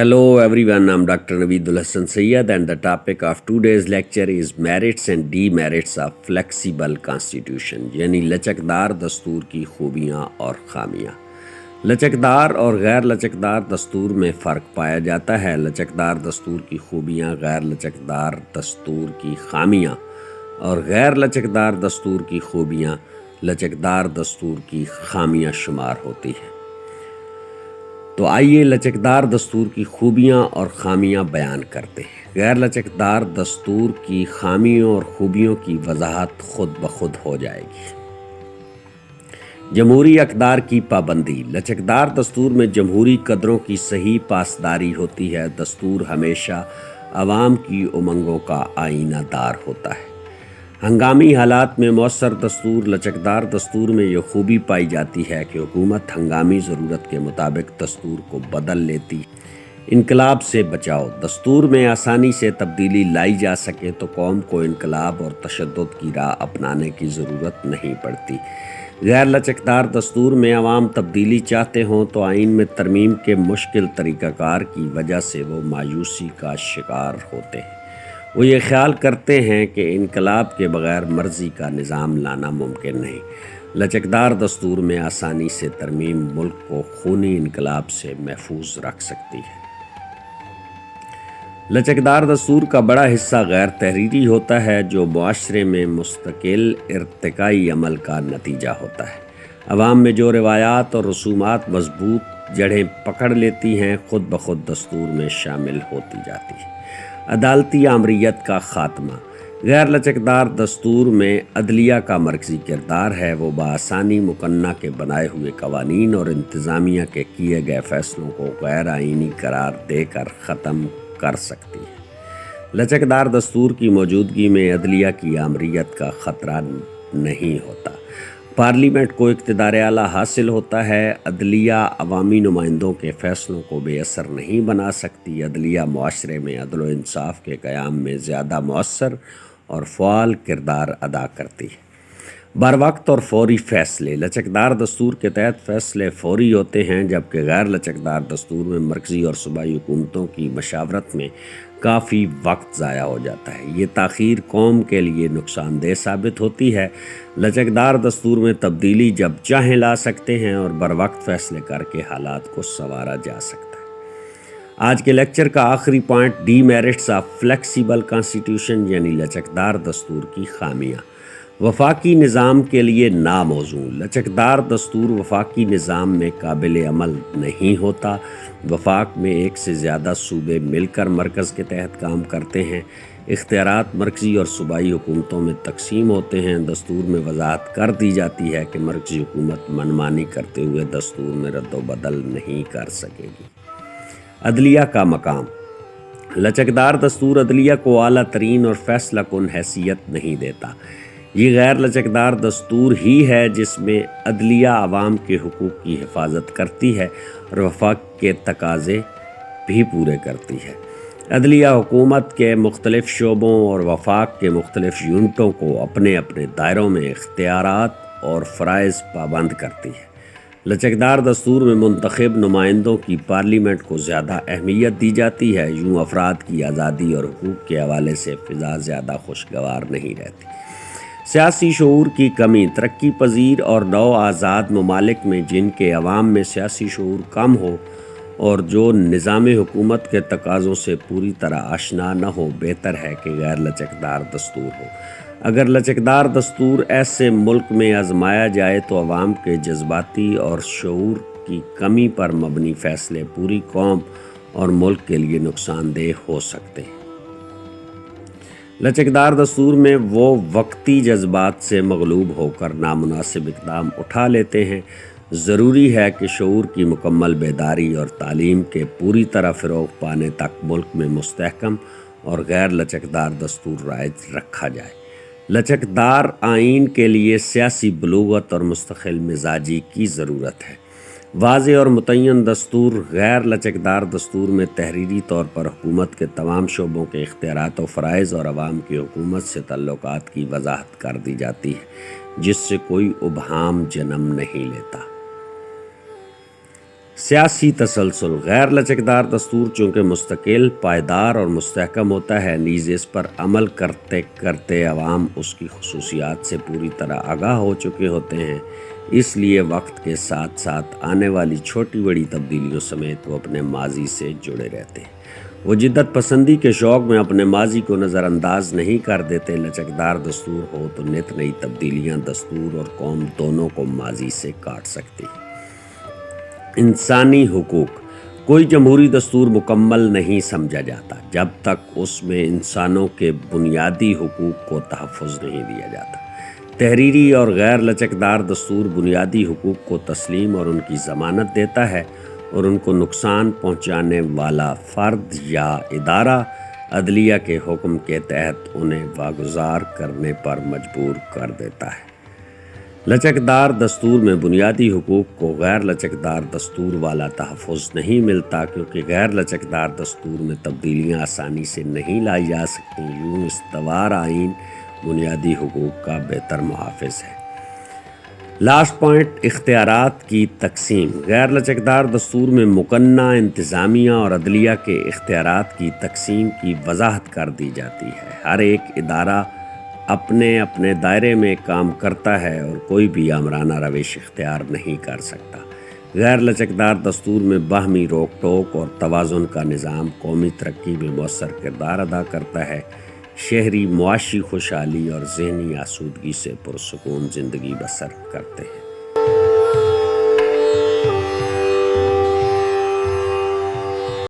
Hello everyone, I'm Dr. Naveedul Hassan Sayyed and the topic of today's lecture is merits and demerits of flexible constitution یعنی لچکدار دستور کی خوبیاں اور خامیاں۔ لچکدار اور غیر لچکدار دستور میں فرق پایا جاتا ہے۔ لچکدار دستور کی خوبیاں غیر لچکدار دستور کی خامیاں اور غیر لچکدار دستور کی خوبیاں لچکدار دستور کی خامیاں شمار ہوتی ہیں۔ تو آئیے لچکدار دستور کی خوبیاں اور خامیاں بیان کرتے ہیں۔ غیر لچکدار دستور کی خامیوں اور خوبیوں کی وضاحت خود بخود ہو جائے گی۔ جمہوری اقدار کی پابندی۔ لچکدار دستور میں جمہوری قدروں کی صحیح پاسداری ہوتی ہے۔ دستور ہمیشہ عوام کی امنگوں کا آئینہ دار ہوتا ہے۔ ہنگامی حالات میں مؤثر دستور۔ لچکدار دستور میں یہ خوبی پائی جاتی ہے کہ حکومت ہنگامی ضرورت کے مطابق دستور کو بدل لیتی۔ انقلاب سے بچاؤ۔ دستور میں آسانی سے تبدیلی لائی جا سکے تو قوم کو انقلاب اور تشدد کی راہ اپنانے کی ضرورت نہیں پڑتی۔ غیر لچکدار دستور میں عوام تبدیلی چاہتے ہوں تو آئین میں ترمیم کے مشکل طریقہ کار کی وجہ سے وہ مایوسی کا شکار ہوتے ہیں۔ وہ یہ خیال کرتے ہیں کہ انقلاب کے بغیر مرضی کا نظام لانا ممکن نہیں۔ لچکدار دستور میں آسانی سے ترمیم ملک کو خونی انقلاب سے محفوظ رکھ سکتی ہے۔ لچکدار دستور کا بڑا حصہ غیر تحریری ہوتا ہے جو معاشرے میں مستقل ارتقائی عمل کا نتیجہ ہوتا ہے۔ عوام میں جو روایات اور رسومات مضبوط جڑیں پکڑ لیتی ہیں خود بخود دستور میں شامل ہوتی جاتی ہیں۔ عدالتی آمریت کا خاتمہ۔ غیر لچکدار دستور میں عدلیہ کا مرکزی کردار ہے۔ وہ بآسانی مقننہ کے بنائے ہوئے قوانین اور انتظامیہ کے کیے گئے فیصلوں کو غیر آئینی قرار دے کر ختم کر سکتی ہے۔ لچکدار دستور کی موجودگی میں عدلیہ کی آمریت کا خطرہ نہیں ہوتا۔ پارلیمنٹ کو اقتدار اعلیٰ حاصل ہوتا ہے۔ عدلیہ عوامی نمائندوں کے فیصلوں کو بے اثر نہیں بنا سکتی۔ عدلیہ معاشرے میں عدل و انصاف کے قیام میں زیادہ مؤثر اور فعال کردار ادا کرتی ہے۔ بروقت اور فوری فیصلے۔ لچکدار دستور کے تحت فیصلے فوری ہوتے ہیں جبکہ غیر لچکدار دستور میں مرکزی اور صوبائی حکومتوں کی مشاورت میں کافی وقت ضائع ہو جاتا ہے۔ یہ تاخیر قوم کے لیے نقصان دہ ثابت ہوتی ہے۔ لچکدار دستور میں تبدیلی جب چاہیں لا سکتے ہیں اور بروقت فیصلے کر کے حالات کو سنوارا جا سکتا ہے۔ آج کے لیکچر کا آخری point D merits of flexible constitution یعنی لچکدار دستور کی خامیاں۔ وفاقی نظام کے لیے ناموزوں۔ لچکدار دستور وفاقی نظام میں قابل عمل نہیں ہوتا۔ وفاق میں ایک سے زیادہ صوبے مل کر مرکز کے تحت کام کرتے ہیں۔ اختیارات مرکزی اور صوبائی حکومتوں میں تقسیم ہوتے ہیں۔ دستور میں وضاحت کر دی جاتی ہے کہ مرکزی حکومت منمانی کرتے ہوئے دستور میں رد و بدل نہیں کر سکے گی۔ عدلیہ کا مقام۔ لچکدار دستور عدلیہ کو اعلیٰ ترین اور فیصلہ کن حیثیت نہیں دیتا۔ یہ غیر لچکدار دستور ہی ہے جس میں عدلیہ عوام کے حقوق کی حفاظت کرتی ہے اور وفاق کے تقاضے بھی پورے کرتی ہے۔ عدلیہ حکومت کے مختلف شعبوں اور وفاق کے مختلف یونٹوں کو اپنے اپنے دائروں میں اختیارات اور فرائض پابند کرتی ہے۔ لچکدار دستور میں منتخب نمائندوں کی پارلیمنٹ کو زیادہ اہمیت دی جاتی ہے۔ یوں افراد کی آزادی اور حقوق کے حوالے سے فضا زیادہ خوشگوار نہیں رہتی۔ سیاسی شعور کی کمی۔ ترقی پذیر اور نو آزاد ممالک میں جن کے عوام میں سیاسی شعور کم ہو اور جو نظام حکومت کے تقاضوں سے پوری طرح آشنا نہ ہو بہتر ہے کہ غیر لچکدار دستور ہو۔ اگر لچکدار دستور ایسے ملک میں آزمایا جائے تو عوام کے جذباتی اور شعور کی کمی پر مبنی فیصلے پوری قوم اور ملک کے لیے نقصان دہ ہو سکتے ہیں۔ لچکدار دستور میں وہ وقتی جذبات سے مغلوب ہو کر نامناسب اقدام اٹھا لیتے ہیں۔ ضروری ہے کہ شعور کی مکمل بیداری اور تعلیم کے پوری طرح فروغ پانے تک ملک میں مستحکم اور غیر لچکدار دستور رائج رکھا جائے۔ لچکدار آئین کے لیے سیاسی بلوغت اور مستقل مزاجی کی ضرورت ہے۔ واضح اور متعین دستور۔ غیر لچکدار دستور میں تحریری طور پر حکومت کے تمام شعبوں کے اختیارات و فرائض اور عوام کی حکومت سے تعلقات کی وضاحت کر دی جاتی ہے جس سے کوئی ابہام جنم نہیں لیتا۔ سیاسی تسلسل: غیر لچکدار دستور چونکہ مستقل، پائیدار اور مستحکم ہوتا ہے، نیز اس پر عمل کرتے کرتے عوام اس کی خصوصیات سے پوری طرح آگاہ ہو چکے ہوتے ہیں، اس لیے وقت کے ساتھ ساتھ آنے والی چھوٹی بڑی تبدیلیوں سمیت وہ اپنے ماضی سے جڑے رہتے ہیں۔ وہ جدت پسندی کے شوق میں اپنے ماضی کو نظر انداز نہیں کر دیتے۔ لچکدار دستور ہو تو نت نئی تبدیلیاں دستور اور قوم دونوں کو ماضی سے کاٹ سکتی ہیں۔ انسانی حقوق: کوئی جمہوری دستور مکمل نہیں سمجھا جاتا جب تک اس میں انسانوں کے بنیادی حقوق کو تحفظ نہیں دیا جاتا۔ تحریری اور غیر لچکدار دستور بنیادی حقوق کو تسلیم اور ان کی ضمانت دیتا ہے اور ان کو نقصان پہنچانے والا فرد یا ادارہ عدلیہ کے حکم کے تحت انہیں واگزار کرنے پر مجبور کر دیتا ہے۔ لچکدار دستور میں بنیادی حقوق کو غیر لچکدار دستور والا تحفظ نہیں ملتا، کیونکہ غیر لچکدار دستور میں تبدیلیاں آسانی سے نہیں لائی جا سکتی۔ یوں استوار آئین بنیادی حقوق کا بہتر محافظ ہے۔ لاسٹ پوائنٹ: اختیارات کی تقسیم۔ غیر لچکدار دستور میں مقننہ انتظامیہ اور عدلیہ کے اختیارات کی تقسیم کی وضاحت کر دی جاتی ہے۔ ہر ایک ادارہ اپنے اپنے دائرے میں کام کرتا ہے اور کوئی بھی آمرانہ روش اختیار نہیں کر سکتا۔ غیر لچکدار دستور میں باہمی روک ٹوک اور توازن کا نظام قومی ترقی میں مؤثر کردار ادا کرتا ہے۔ شہری معاشی خوشحالی اور ذہنی آسودگی سے پرسکون زندگی بسر کرتے ہیں۔